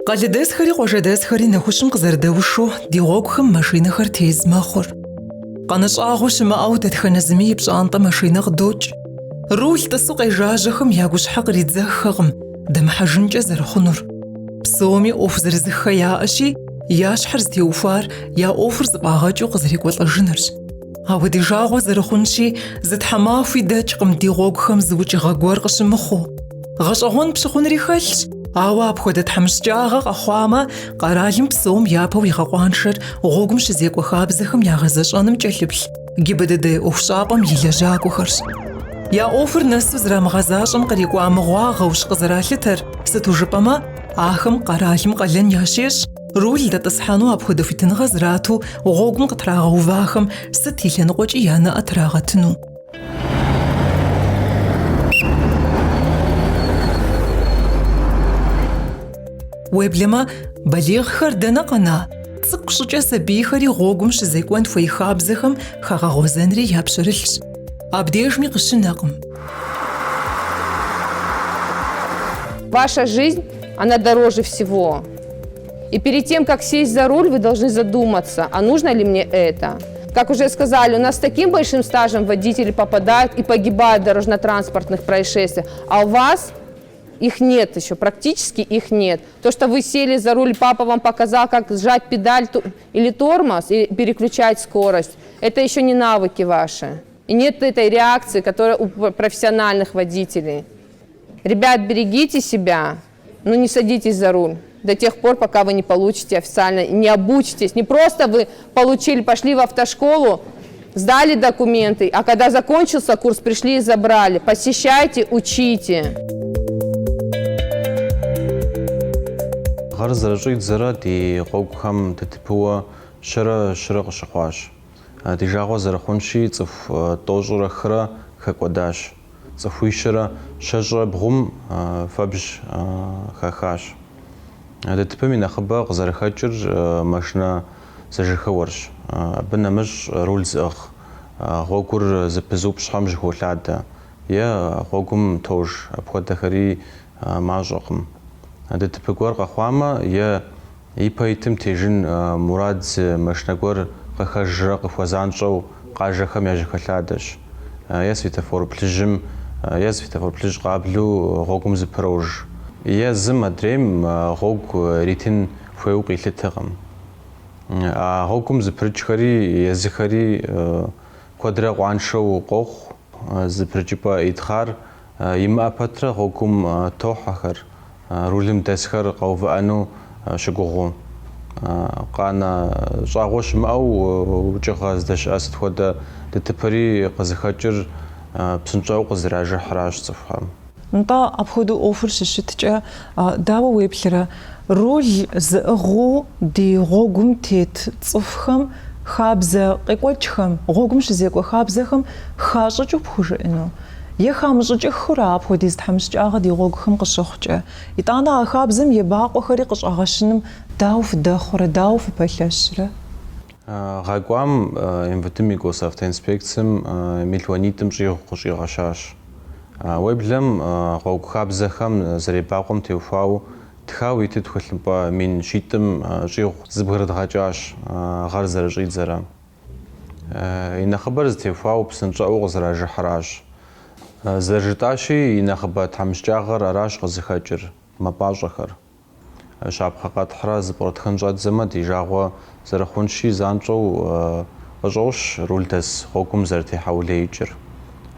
Къалыдэсхэри къуажэдэсхэри нэхущым къызэрыдэушэу ди гъуэгухэм машинэхэр тез мэхъур. Къанэщӏагъуэ щымыӏэу дэтхэнэ зыми и пщӏантӏэ машинэ къыдокӏ. Руль тӏысу къежажьэхэм я гущхьэ къридзэххэкъым дэмыхьэжынкӏэ зэрыхъунур. Псоми ӏуэху зырызыххэ яӏэщи, я щхьэр зытеухуар я ӏуэхур зыфӏагъэкӏыу къызэрикӏуэлӏэжынырщ. Ауэ ди жагъуэ зэрыхъунщи, зы тхьэмахуи дэкӏкъым ди гъуэгухэм зы укӏыгъэ гуэр къыщымыхъуу. Гъэщӏэгъуэн пщыхъунри хэлъщ, ауэ апхуэдэ тхьэмыщкӏагъэ къэхъуамэ, къэралым псом япэу игъэкъуаншэр гъуэгум щызекӏуэ хабзэхэм ягъэзэщӏэным кӏэлъыплъ ГИБДД ӏуэхущӏапӏэм и лэжьакӏуэхэрщ. Я ӏуэхур нэсу зрамыгъэзащӏэм кърикӏуа мыгъуагъэущ къызэралъытэр, сыту жыпӏэмэ, ахэм къэралым къалэн ящещӏ, руль дэтӏысхьэну апхуэдэ хуитыныгъэ зрату гъуэгум къытрагъэувахэм сыт и лъэныкъуэкӏи я нэӏэ трагъэтыну. Уеблэмэ, балигъхэр дэнэ къэна? Цӏыкӏу щӏыкӏэ сабийхэри гъуэгум щызекӏуэн хуей хабзэхэм хагъэгъуэзэнри япщэрылъщ. Абдежми къыщынэкъым. Ваша жизнь, она дороже всего. И перед тем, как сесть за руль, вы должны задуматься, а нужно ли мне это? Как уже сказали, у нас с таким большим стажем водители попадают и погибают в дорожно-транспортных происшествиях, а у вас их нет еще, практически их нет. То, что вы сели за руль, папа вам показал, как сжать педаль или тормоз и переключать скорость, это еще не навыки ваши. И нет этой реакции, которая у профессиональных водителей. Ребят, берегите себя, но не садитесь за руль до тех пор, пока вы не получите официально, не обучитесь. Не просто вы получили, пошли в автошколу, сдали документы, а когда закончился курс, пришли и забрали. Посещайте, учите. غار زرجيت زرا دي قوقهم تتبوا شرا قشقواش دي جاغو زرخونشي صف طوجر خرا خقوداش صفوي شرا شجر بغم فبج خخاش هذا تبمي نخبا قزر خاجر ماشنا سجخورش بنمج رولز اخ غوكور زبزوب شحمج هولاد يا غوكم توج ابخد خري ماجقم هذا تبقور قخوامة يا يبايتم تيجن مراد مشنقور قخجر قفوزانشو قاجخم يجخلادش يا سفيتافور بلجم يا سفيتافور بلج قابلو غوكم زبروج يا زم ادريم غوك ريتين فوق قيلتهم غوكم زبرج خري يزخري كودرا قوانشو قوخ زبرجبا يدخار يما باترا غوكم توحخر رولم دسخر قوفانو شغوغو قانا شاغوش ماو وجغاز دش است خود دتبري قزخاجر بسنجاو قزراجه حراج صفهم نطا ابخدو اوفر ششتجا داوا ويبلرا رول زغو دي غوغم تيت صفخم خابزه قيقوچخم غوغم شزيقو خابزخم خاشجو بخوجئنو يخامجج خراب خوديز تحمشجاغ دي غوغخم قشخجا يطانا خابزم يباقو خري قشغاشنم داوف داخور داوف بلاشره غاقوام انفتميغو سافت انسبكتسم ميلوانيتم جيغ قشيغاشاش ويبلم غوغ خابزخم زريباقوم تيوفاو تخاوي تدخلبا من شيتم جيغ زبغرد غاجاش غار زرجيت زرا إن خبر تيوفاو بسنجاو غزراج حراج زرجتاشي ينخبات حمشجاغر أراش غزخاجر مباجخر شعب خقات حراز برد خنجات زمد يجاغوا زرخونشي زانجو غجوش رولتس غوكم زرتي حولي يجر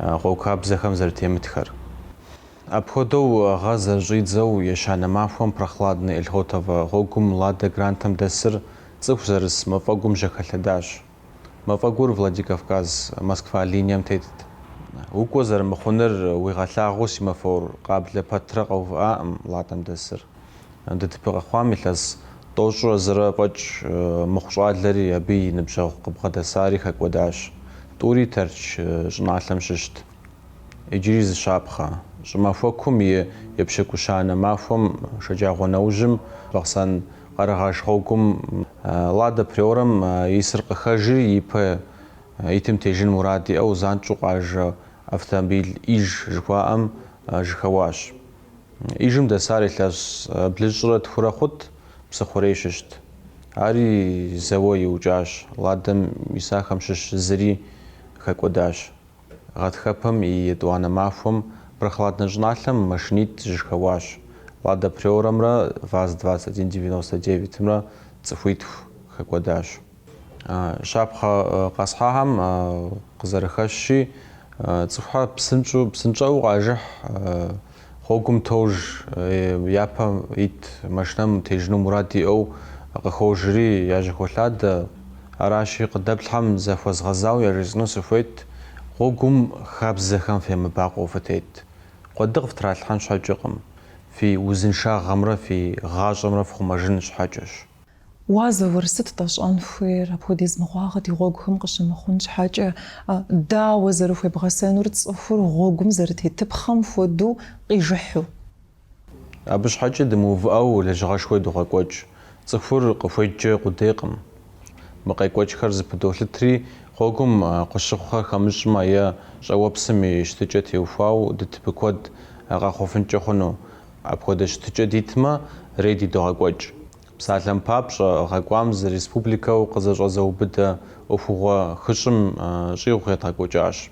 غوكاب زخم زرتي متخر أبخدو غاز جيد زو يشان معفهم برخلادني الهوتاوا غوكم لادا грантам دسر цифр زرس مفاقوم جخلداش مفاقور فلاديكافكاز موسكوا لينيام تيتت وكوزر مخونر ويغلاغوس مفور قبل فترة أو لاتم دسر دتبقى خاملس توجر زر بج مخشوال لري أبي نبشة قبقة ساري خكوداش توري ترش جنالم ششت إجريز شابخة جما فوكم يبشكو شانا مافهم شجاع ونوجم بغسان قرغاش خوكم لادا بريورم يسرق خجري يبا يتم تيجن مرادي أو زانشو قاج автомобиль إيج جوام جخواش إيجم دساري لاس بلجرة خورا خود псыхъурей щыщт. Ари зэуэ иукӏащ, ладэм исахэм щыщ зыри хэкӏуэдащ. Гъатхэпэм и етӏуанэ махуэм прохладнэ щӏыналъэм машинитӏ жьыхэуащ. Ладэ Приорэмрэ ВАЗ-2199-мрэ цӏыхуитху хэкӏуэдащ. Щапхъэ къэсхьагъэм къызэрыхэщи, цӏыхухэр псынщӏэу къажыхь, гъуэгум тож, япэ ит машинэм тежыну мурад иӏэу къыхожри яжьэхуэлъадэ. Аращи къыдэплъхьэм зэхуэзгъэзауэ яжесӏэну сыхуейт, гъуэгум хабзэхэм фемыбакъуэу фытет. Куэдыгъ фтралъхьэн щхьэкӏэкъым. Фи узыншагъэмрэ фи гъащӏэмрэ фхъумэжын щхьэкӏэщ. Уазэуэр сыт тӏэщӏэн хуейр апхуэдиз мыгъуагъэ ди гъуэгухэм къыщымыхъун щхьэкӏэ, дауэ зэрыхуебгъэсэнур цӏыхур гъуэгум зэрытетыпхъэм хуэдэу къижыхьу? Абы щхьэкӏэ дымыувыӏэу лэжьыгъэшхуэ дыгъэкӏуэкӏ. Цӏыхур къыхуеджэ къудейкъым. Мы къекӏуэкӏхэр зыпыдолъытри, гъуэгум къыщыхъухэр хэмыщӏмэ е щӏэуэпсым и щытыкӏэ теухуауэ дытыпы куэд къахъуэфынкӏэ хъуну. Апхуэдэ щытыкӏэ дитмэ, рей дидогъэкӏуэкӏ. Псалъэм папщӏэ, гъэкӏуам зы республикэу къызэщӏэзэубыдэ ӏуэхугъуэ хыщӏым щӏигъу едгъэкӏуэкӏащ.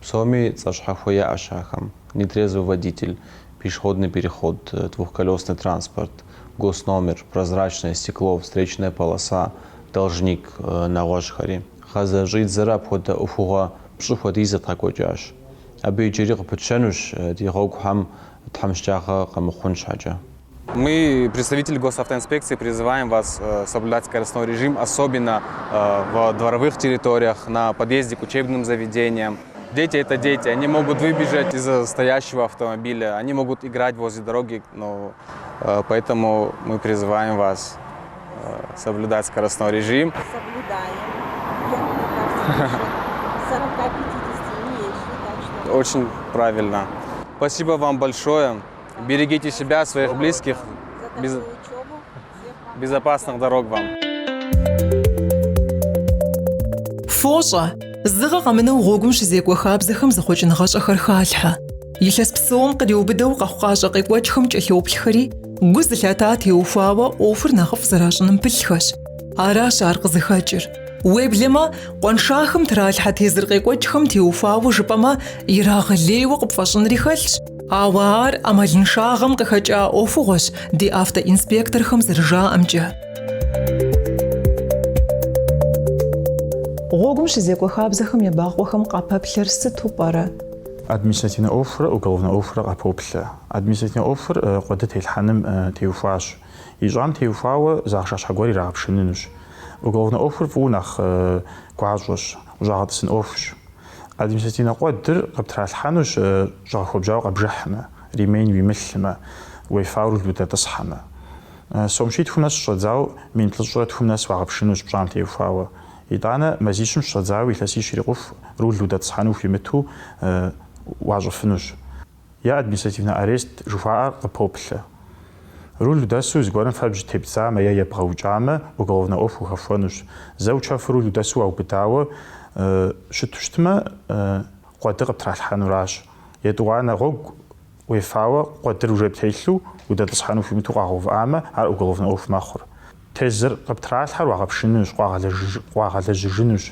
Псоми цӏэщхьэхуэ яӏэщ ахэм: нетрезвый водитель, пешеходный переход, двухколесный транспорт, госномер, прозрачное стекло, встречная полоса, должник, нэгъуэщӏхэри. Гъэзэщӏидзэрэ апхуэдэ ӏуэхугъуэ пщӏы хуэдиз едгъэкӏуэкӏащ. Абы иджыри къыпытчэнущ ди гъуэгухэм тхьэмыщкӏагъэ къэмыхъун щхьэкӏэ. Мы, представители госавтоинспекции, призываем вас соблюдать скоростной режим, особенно в дворовых территориях, на подъезде к учебным заведениям. Дети — это дети, они могут выбежать из стоящего автомобиля, они могут играть возле дороги, но поэтому мы призываем вас соблюдать скоростной режим. Соблюдаем. Мне кажется, 40-50 не езжу, так что... Очень правильно. Спасибо вам большое. Берегите себя, своих близких. Безопасных дорог вам. Фощӏэ, зыгъэ къэмынэу гъуэгум щызекӏуэ хабзэхэм зэхъуэкӏыныгъэщӏэхэр халъхьэ. Илъэс псом къриубыдэу къэхъукъащӏэ къекӏуэкӏхэм кӏэлъоплъхэри, гу зылъата теухуауэ ӏуэхур нэхъыфӏ зэращӏыным пылъхэщ. Аращ ар къызыхэкӏыр. Уеблэмэ, къуаншахэм тралъхьэ тезыр къекӏуэкӏхэм теухуауэ жыпӏэмэ, ирагъэлейуэ къыпфӏэщӏынри хэлъщ. Ауэ ар ӏэмалыншагъэм къыхэкӏа ӏуэхугъуэщ ди автоинспекторхэм зэрыжаӏэмкӏэ. Гъуэгум щызекӏуэ хабзэхэм я бакъуэхэм къапэплъэр сыту пӏэрэ? Административный оффер, уголовный оффер къапоплъэ. Административный оффер къуэды телъхьэным теухуащ. ИщӀам теухуауэ захъшэ щхьэгуэр ирагъэпшынынущ. Уголовный оффер фӀыуэ нэхъ гуащӀэщ, ущӀагъэтӀысын Ӏуэхущ. Административнэ къуэдыр къыптралъхьэнущ щӀэгъэхуэбжьауэ къэбжыхьмэ, ремейн уимылъмэ, уефауэ рулудэтӀысхьэмэ. Сомщитхум нэс щӀэдзауэ мин плӀыщӀрэ тхум нэс уагъэпшынущ пщӀам теухуауэ. ИтӀанэ мазищым щӀэдзауэ илъэсищ ирикъуф рул удэтӀысхьэну хуимыту уащӀыфынущ. Е административный арест жыхуаӀэр къыпоплъэ. Рул удэсу зыгуэрым фэбжь тепцӀамэ е ебгъэукӀамэ, уголовный офф ухэфуэнущ. Зэ учэфу рул удэсу уаубыдауэ щыту щытмэ, къуэды къыптралъхьэнуращ. ЕтӀуанэ гъуэгу уефауэ къуэдыр уже птелъу удэтӀысхьэну хуимыту къагъэувыӀамэ, ар уголовный офф мэхъур. Тезыр къыптралъхьэр уагъэпшынущ, къуагъэлэжьыжынущ.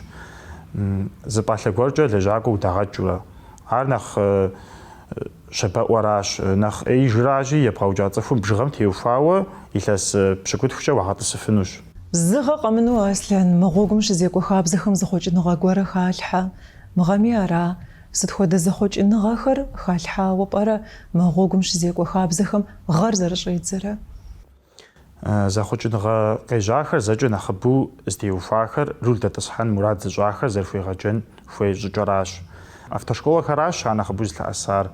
Зыпӏалъэ гуэркӏэ лэжьакӏуэ удагъэкӏыурэ. Ар нэхъ щабэӏуэращ, нэхъ ӏеижращи, ебгъэукӏа цӏыхум бжыгъэм теухуауэ илъэс пщыкӏутхукӏэ уагъэтӏысыфынущ. Зыгъэ къэмыну, Аслъэн, мы гъуэгум щызекӏуэ хабзэхэм зэхъуэкӏыныгъэ гуэрэ халъхьэ. Мыгъэми ара, сыт хуэдэ зэхъуэкӏыныгъэхэр халъхьауэ пӏэрэ мы гъуэгум щызекӏуэ хабзэхэм гъэр зэрыщӏедзэрэ? Зэхъуэкӏыныгъэ къежьахэр зэкӏэ нэхъыбэу зытеухуахэр рул дэтӏысхьэн мурад зыщӏахэр зэрыхуегъэджэн хуей щӏыкӏэращ. Автошколэхэращ ар нэхъыбэу зылъэӏэсар.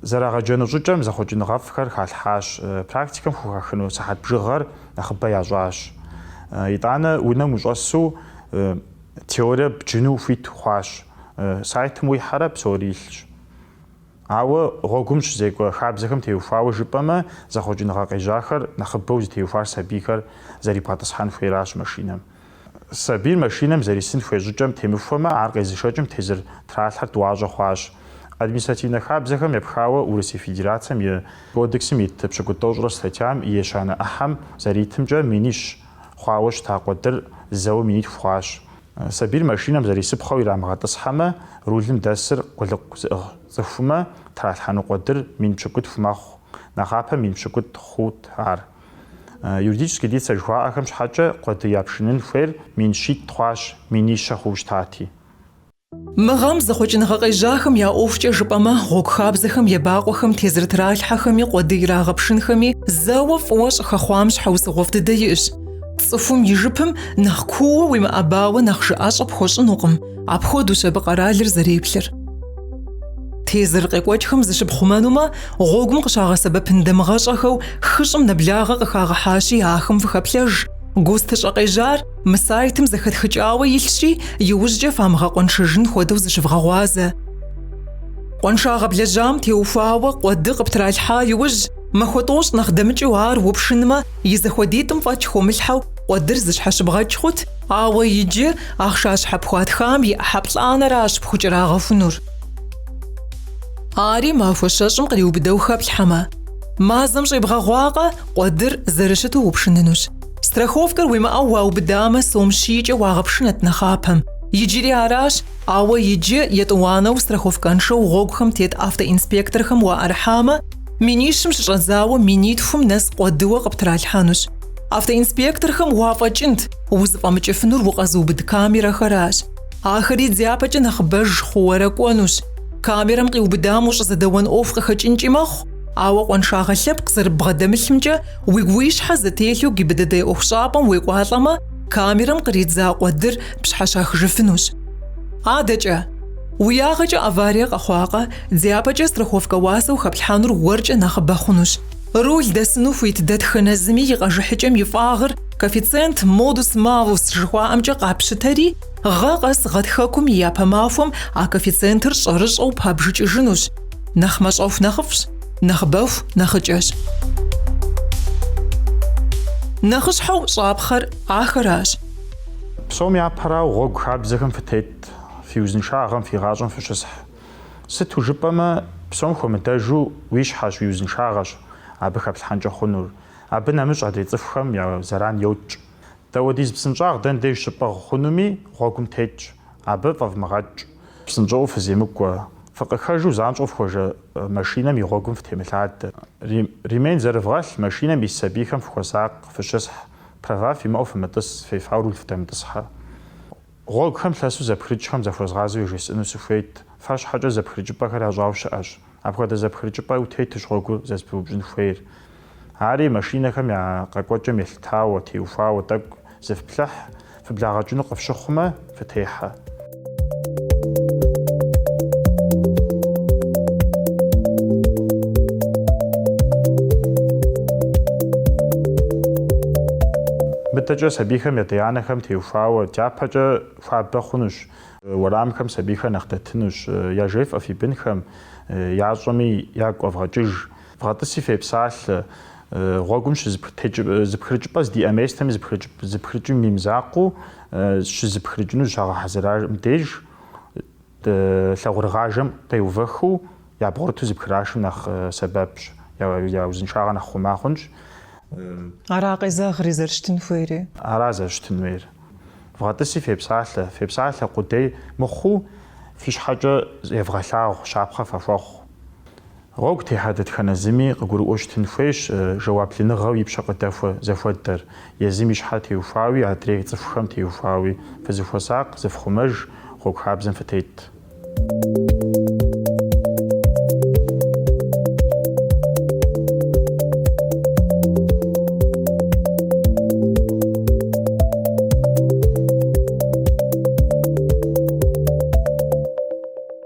Зэрагъэджэну щӏыкӏэм зэхъуэкӏыныгъэфӏхэр халъхьащ. Практикэм хухахыну сыхьэт бжыгъэр нэхъыбэ ящӏащ. ИтӀанэ унэм ущӏэсу теорие бджыну хуит хъуащ. Сайтым уихьэрэ псори илъщ. Ауэ гъуэгум щызекӏуэ хабзэхэм теухуауэ жыпӏэмэ, зэхъуэкӏыныгъэ къежьахэр нэхъыбэу зытеухуар сабийхэр зэрибгъэтӏысхьэн хуейращ машинэм. Сабийр машинэм зэрисын хуей щӏыкӏэм темыхуэмэ, ар къезышэкӏым тезыр тралъхьэр тӏуащӏэ хъуащ. административнэ хабзэхэм епхауэ Урысей Федерацием и кодексым ит пщыкӏутӏощӏрэ статьям и ещанэ ӏыхьэм зэритымкӏэ минищ хъуауэ щыта кӏуэдыр зэуэ минитху хъуащ. Сабийр машинэм зэрисыпхъуэу ирамыгъэтӏысхьэмэ, рулым дэсыр къулыкъу зыӏыгъ цӏыхумэ, тралъхьэну кӏуэдыр мин пщыкӏутху мэхъу. Нэхъапэ мин пщыкӏут хъут ар. Юридически лицэ жыхуаӏэхэм щхьэкӏэ кӏуэды япшынын хуейр мин щитӏ хъуащ, минищэ хъуу щтати. Мыгъэм зэхъуэкӏыныгъэ къежьахэм я ӏуэхукӏэ жыпӏэмэ, гъуэгу хабзэхэм, ебакъуэхэм тезырытралъхьэхэми, кӏуэды ирагъэпшынхэми зэуэ фӏыуэ щӏыхэхъуам щхьэусыгъуэфӏ дыдэ иӏэщ. Цӏыхум и жыпым нэхъ куууэ уимыӏэбауэ нэхъ жыӏэщӏэ пхуэщӏынукъым, апхуэдущ абы къэралыр зэреплъыр. Тезыр къекӏуэкӏхэм зыщыпхъумэнумэ, гъуэгум къыщагъэсэбэпын дамыгъэщӏэхэу хыщӏым нэблагъэ къыхагъэхьащи, ахым выхэплъэж. Густышӏэ къежьар мы сайтым зэхэтхыкӏауэ илъщи, иужькӏэ фамыгъэкъуэншыжын хуэдэу зыщывгъэгъуазэ. Къуэншагъэ блэжьам теухуауэ кӏуэды къыптралъхьа иужь, махуэ тӏощӏ нэхъ дэмыкӏыу ар упшынмэ, и зэхуэдитӏым фӏэкӏ хуомылъхьэу кӏуэдыр зыщхьэщыбгъэкӏ хъут, ауэ иджы ахъшащхьэ пхуатхам и ӏыхьэ плӏанэращ пхукӏэрагъэхунур. Ари махуэ щэщӏым къриубыдэу хэплъхьэмэ, мазэм щӏебгъэгъуакъэ, кӏуэдыр зэрыщыту упшынынущ. Страховкэр уимыӏэу уаубыдамэ, сом щийкӏэ уагъэпшынэт нэхъапэм. Иджыри аращ, ауэ иджы етӏуанэу страховкэншэу гъуэгухэм тет автоинспекторхэм уаӏэрыхьамэ, минищым щыщӏэдзауэ минитхум нэс кӏуэдыуэ къыптралъхьэнущ. Автоинспекторхэм уафӏэкӏынт, узыфӏэмыкӏыфынур укъэзыубыд камерэхэращ. Ахэри дзяпэкӏэ нэхъ бэж хъууэрэ кӏуэнущ. Камерэм къиубыдам ущӏызэдэуэн ӏуэху къыхэкӏынкӏи мэхъу, ауэ къуэншагъэ лъэпкъ зэрыббгъэдэмылъымкӏэ уигу уищхьэ зэтелъу гибыдэдей ӏуэхущӏапӏэм уекӏуалӏэмэ, камерэм къридза кӏуэдыр пщхьэщахыжыфынущ. Адэкӏэ, уи ягъэкӏэ аварие къэхъуакъэ, дзяпэкӏэ страховкэ уасэу хэплъхьэнур уэркӏэ нэхъыбэ хъунущ. Руль дэсыну хуит дэтхэнэ зыми и къэжыхьыкӏэм и фӏагъыр коэффициент модус мавус жыхуаӏэмкӏэ къапщытэри, гъэ къэс гъэтхэкум и япэ махуэм а коэффициентыр щӏэрыщӏэу пабжыкӏыжынущ. Нэхъ мэщӏэху нэхъыфӏщ, нэхъ бэху нэхъыкӏэщ. Нэхъыщхьэу щӏапхъэр ахэращ. Псом япэрау гъуэгу хабзэхэм фытет, фи узыншагъэм, фи гъащӏэм фыщысхь. Сыту жыпӏэмэ, псом хуэмыдэжу уи щхьэщ, уи узыншагъэщ абы хэплъхьэнкӏэ хъунур. Абы нэмыщӏ адрей цӏыхухэм я зэран йокӏ. Дэуэдиз псынщӏагъ дэн деж щыпӏэ хъунуми, гъуэгум тетщ, абы фӏэвмыгъэкӏ. Псынщӏэу фыземыкӏуэ, фыкъыхэжу занщӏэу фхуэжэ машинэм и гъуэгум фытемылъадэ. Ремейн зэрывгъэлъ, машинэм ис сабийхэм фыхуэсакъ, фыщысхь, права фимыӏэу фымытӏыс, фефауэ руль фытемытӏысхьэ. Гъуэгухэм лъэсу зэпхрыкӏхэм захуэзгъазэу ежесӏыну сыхуейт. Фэ щхьэкӏэ зэпхрыкӏыпӏэхэр ящӏауэ щыӏэщ. Апхуэдэ зэпхрыкӏыпӏэ утетущ гъуэгур зэзбыупщӏын хуейр. Ари машинэхэм я къэкӏуэкӏэм елъытауэ, теухуауэ тӏэкӏу зыфплъыхь, фыблагъэкӏыну къыфщыхъумэ, фытехьэ. Мыдэкӏэ сабийхэм я дянэхэм теухуауэ дяпэкӏэ хуабэ хъунущ. Уэрамхэм сабийхэр нэхъ дэтынущ. Яжефӏэ фи бынхэм, ящӏэми ягу ӏэвгъэкӏыж. Вгъэтӏыси фепсалъэ. Гъуэгум щызыпхрыкӏыпӏэ здиӏэ местэми зыпхрыкӏым имызакъыу щызыпхрыкӏыну щагъэхьэзырам деж лъагъурыгъажэм теувэхыу ябгъурыту зыпхрашым нэхъ сэбэпщ. Я узыншагъэ нэхъ хъума хъунщ. Ара къезэгъри зэрыщытын хуейри. Ара зэрыщытын хуейр. Вгъэтӏыси фепсалъэ къудей мыхъуу фи щхьэкӏэ евгъэлъагъу, щапхъэ фэхуэхъу. Гъуэгу техьэ дэтхэнэ зыми къыгурыӏуэу щытын хуейщ жэуаплыныгъэу и пщэ къыдэхуэ зэхуэдэр. Езым и щхьэ теухуауи, адрей цӏыхухэм теухуауи фызыхуэсакъ, зыфхъумэж, гъуэгу хабзэм фытет.